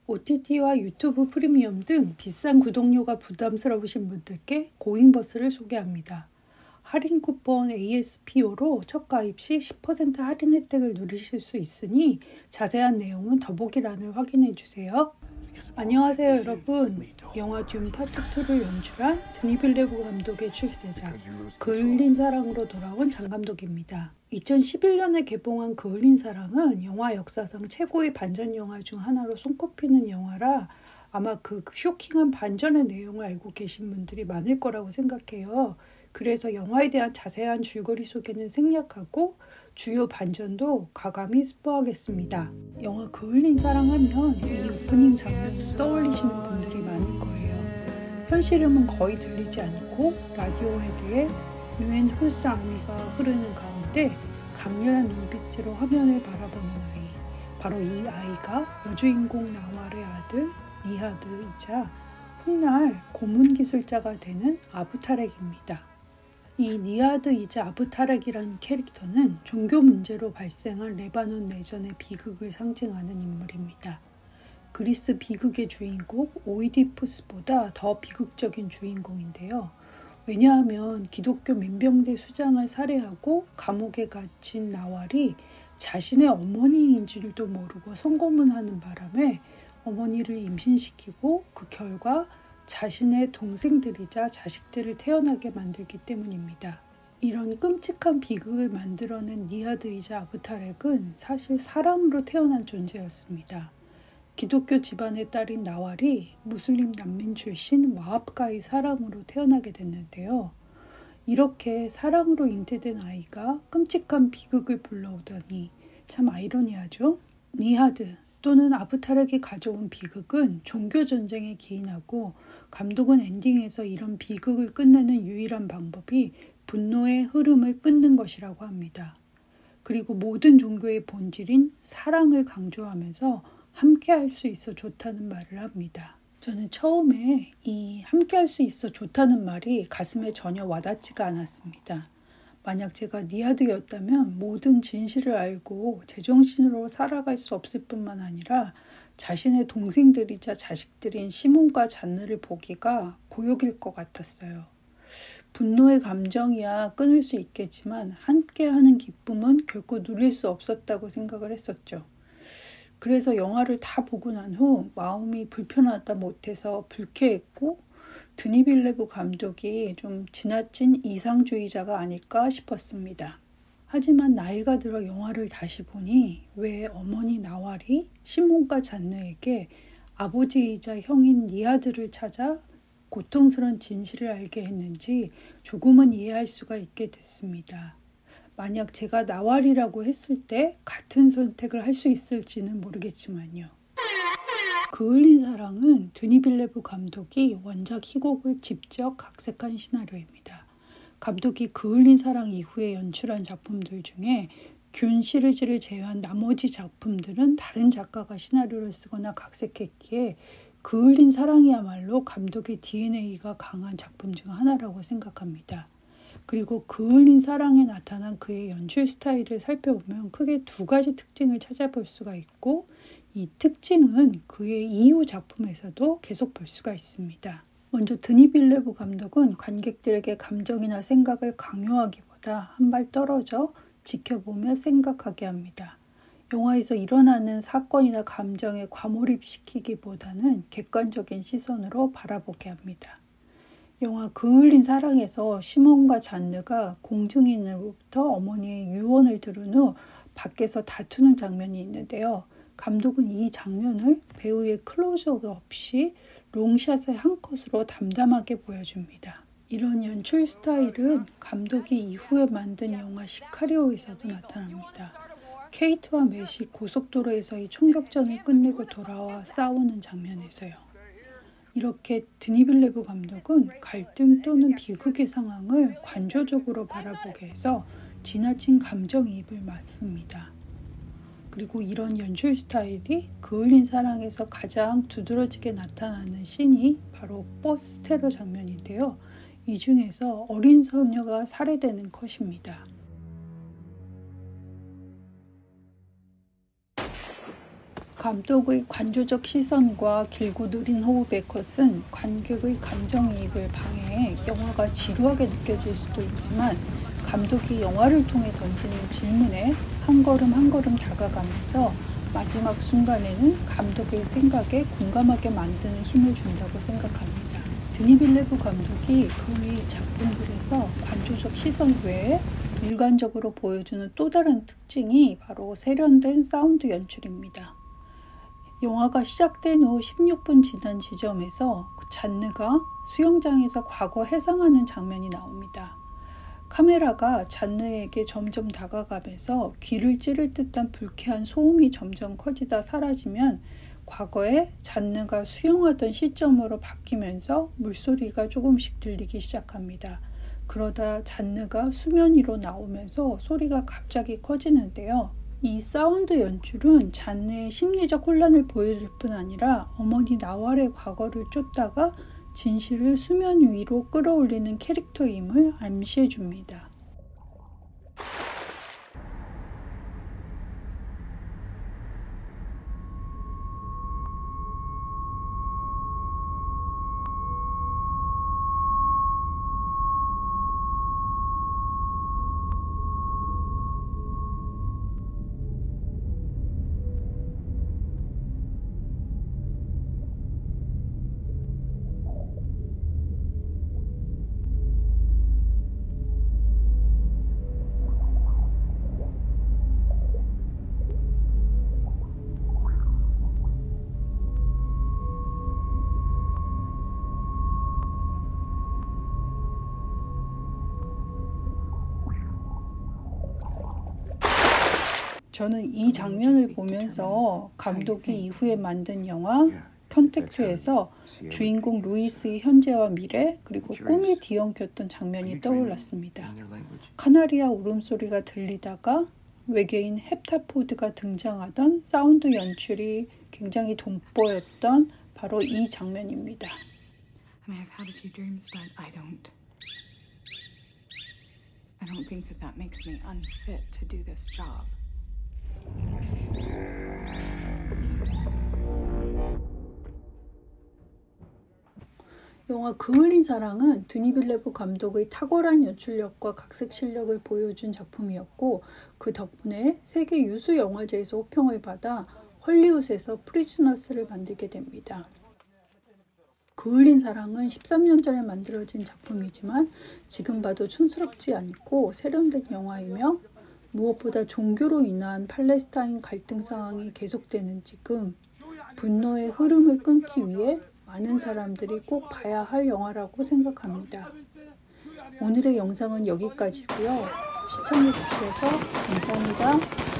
OTT와 유튜브 프리미엄 등 비싼 구독료가 부담스러우신 분들께 고잉버스를 소개합니다. 할인 쿠폰 ASPO로 첫 가입 시 10% 할인 혜택을 누리실 수 있으니 자세한 내용은 더보기란을 확인해 주세요. 안녕하세요 여러분. 영화 듄 파트 2를 연출한 드니 빌레브 감독의 출세작 그을린 사랑으로 돌아온 장 감독입니다. 2011년에 개봉한 그을린 사랑은 영화 역사상 최고의 반전 영화 중 하나로 손꼽히는 영화라 아마 그 쇼킹한 반전의 내용을 알고 계신 분들이 많을 거라고 생각해요. 그래서 영화에 대한 자세한 줄거리 소개는 생략하고 주요 반전도 가감히 스포하겠습니다. 영화 그을린 사랑하면 이 오프닝 장면을 떠올리시는 분들이 많을 거예요. 현실음은 거의 들리지 않고 라디오헤드의 You and Whose Army가 흐르는 가운데 강렬한 눈빛으로 화면을 바라보는 아이, 바로 이 아이가 여주인공 나왈의 아들 니하드이자 훗날 고문기술자가 되는 아부타렉입니다. 이 니하드이자 아부타렉이라는 캐릭터는 종교 문제로 발생한 레바논 내전의 비극을 상징하는 인물입니다. 그리스 비극의 주인공 오이디푸스보다 더 비극적인 주인공인데요. 왜냐하면 기독교 민병대 수장을 살해하고 감옥에 갇힌 나왈이 자신의 어머니인 줄도 모르고 성고문하는 바람에 어머니를 임신시키고 그 결과 자신의 동생들이자 자식들을 태어나게 만들기 때문입니다. 이런 끔찍한 비극을 만들어낸 니하드이자 아부타렉은 사실 사람으로 태어난 존재였습니다. 기독교 집안의 딸인 나왈이 무슬림 난민 출신 와합가의 사랑으로 태어나게 됐는데요. 이렇게 사랑으로 잉태된 아이가 끔찍한 비극을 불러오더니 참 아이러니하죠? 니하드 또는 아부타렉이 가져온 비극은 종교전쟁에 기인하고 감독은 엔딩에서 이런 비극을 끝내는 유일한 방법이 분노의 흐름을 끊는 것이라고 합니다. 그리고 모든 종교의 본질인 사랑을 강조하면서 함께할 수 있어 좋다는 말을 합니다. 저는 처음에 이 함께할 수 있어 좋다는 말이 가슴에 전혀 와닿지가 않았습니다. 만약 제가 니하드였다면 모든 진실을 알고 제정신으로 살아갈 수 없을 뿐만 아니라 자신의 동생들이자 자식들인 시몬과 잔느를 보기가 고역일 것 같았어요. 분노의 감정이야 끊을 수 있겠지만 함께하는 기쁨은 결코 누릴 수 없었다고 생각을 했었죠. 그래서 영화를 다 보고 난 후 마음이 불편하다 못해서 불쾌했고 드니 빌레브 감독이 좀 지나친 이상주의자가 아닐까 싶었습니다. 하지만 나이가 들어 영화를 다시 보니 왜 어머니 나왈이 시몬과 잔느에게 아버지이자 형인 니하드를 찾아 고통스러운 진실을 알게 했는지 조금은 이해할 수가 있게 됐습니다. 만약 제가 나왈이라고 했을 때 같은 선택을 할 수 있을지는 모르겠지만요. 그을린 사랑은 드니 빌레브 감독이 원작 희곡을 직접 각색한 시나리오입니다. 감독이 그을린 사랑 이후에 연출한 작품들 중에 균 시리즈를 제외한 나머지 작품들은 다른 작가가 시나리오를 쓰거나 각색했기에 그을린 사랑이야말로 감독의 DNA가 강한 작품 중 하나라고 생각합니다. 그리고 그을린 사랑에 나타난 그의 연출 스타일을 살펴보면 크게 두 가지 특징을 찾아볼 수가 있고 이 특징은 그의 이후 작품에서도 계속 볼 수가 있습니다. 먼저 드니 빌레브 감독은 관객들에게 감정이나 생각을 강요하기보다 한 발 떨어져 지켜보며 생각하게 합니다. 영화에서 일어나는 사건이나 감정에 과몰입시키기보다는 객관적인 시선으로 바라보게 합니다. 영화 그을린 사랑에서 시몬과 잔느가 공증인으로부터 어머니의 유언을 들은 후 밖에서 다투는 장면이 있는데요. 감독은 이 장면을 배우의 클로즈업 없이 롱샷의 한 컷으로 담담하게 보여줍니다. 이런 연출 스타일은 감독이 이후에 만든 영화 시카리오에서도 나타납니다. 케이트와 맷이 고속도로에서의 총격전을 끝내고 돌아와 싸우는 장면에서요. 이렇게 드니 빌레브 감독은 갈등 또는 비극의 상황을 관조적으로 바라보게 해서 지나친 감정이입을 막습니다. 그리고 이런 연출 스타일이 그을린 사랑에서 가장 두드러지게 나타나는 씬이 바로 버스 테러 장면인데요. 이 중에서 어린 소녀가 살해되는 컷입니다. 감독의 관조적 시선과 길고 느린 호흡의 컷은 관객의 감정이입을 방해해 영화가 지루하게 느껴질 수도 있지만, 감독이 영화를 통해 던지는 질문에 한 걸음 한 걸음 다가가면서 마지막 순간에는 감독의 생각에 공감하게 만드는 힘을 준다고 생각합니다. 드니 빌레브 감독이 그의 작품들에서 관조적 시선 외에 일관적으로 보여주는 또 다른 특징이 바로 세련된 사운드 연출입니다. 영화가 시작된 후 16분 지난 지점에서 잔느가 수영장에서 과거 해상하는 장면이 나옵니다. 카메라가 잔느에게 점점 다가가면서 귀를 찌를 듯한 불쾌한 소음이 점점 커지다 사라지면 과거에 잔느가 수영하던 시점으로 바뀌면서 물소리가 조금씩 들리기 시작합니다. 그러다 잔느가 수면 위로 나오면서 소리가 갑자기 커지는데요. 이 사운드 연출은 잔느의 심리적 혼란을 보여줄 뿐 아니라 어머니 나왈의 과거를 쫓다가 진실을 수면 위로 끌어올리는 캐릭터임을 암시해 줍니다. 저는 이 장면을 보면서 감독이 이후에 만든 영화 컨택트에서 주인공 루이스의 현재와 미래, 그리고 꿈에 뒤엉켰던 장면이 떠올랐습니다. 카나리아 울음소리가 들리다가 외계인 헵타포드가 등장하던 사운드 연출이 굉장히 돋보였던 바로 이 장면입니다. I mean, I've had a few dreams, but I don't think that makes me unfit to do this job. 영화 그을린 사랑은 드니 빌레브 감독의 탁월한 연출력과 각색 실력을 보여준 작품이었고, 그 덕분에 세계 유수 영화제에서 호평을 받아 헐리우드에서 프리즈너스를 만들게 됩니다. 그을린 사랑은 13년 전에 만들어진 작품이지만 지금 봐도 촌스럽지 않고 세련된 영화이며, 무엇보다 종교로 인한 팔레스타인 갈등 상황이 계속되는 지금 분노의 흐름을 끊기 위해 많은 사람들이 꼭 봐야 할 영화라고 생각합니다. 오늘의 영상은 여기까지고요. 시청해주셔서 감사합니다.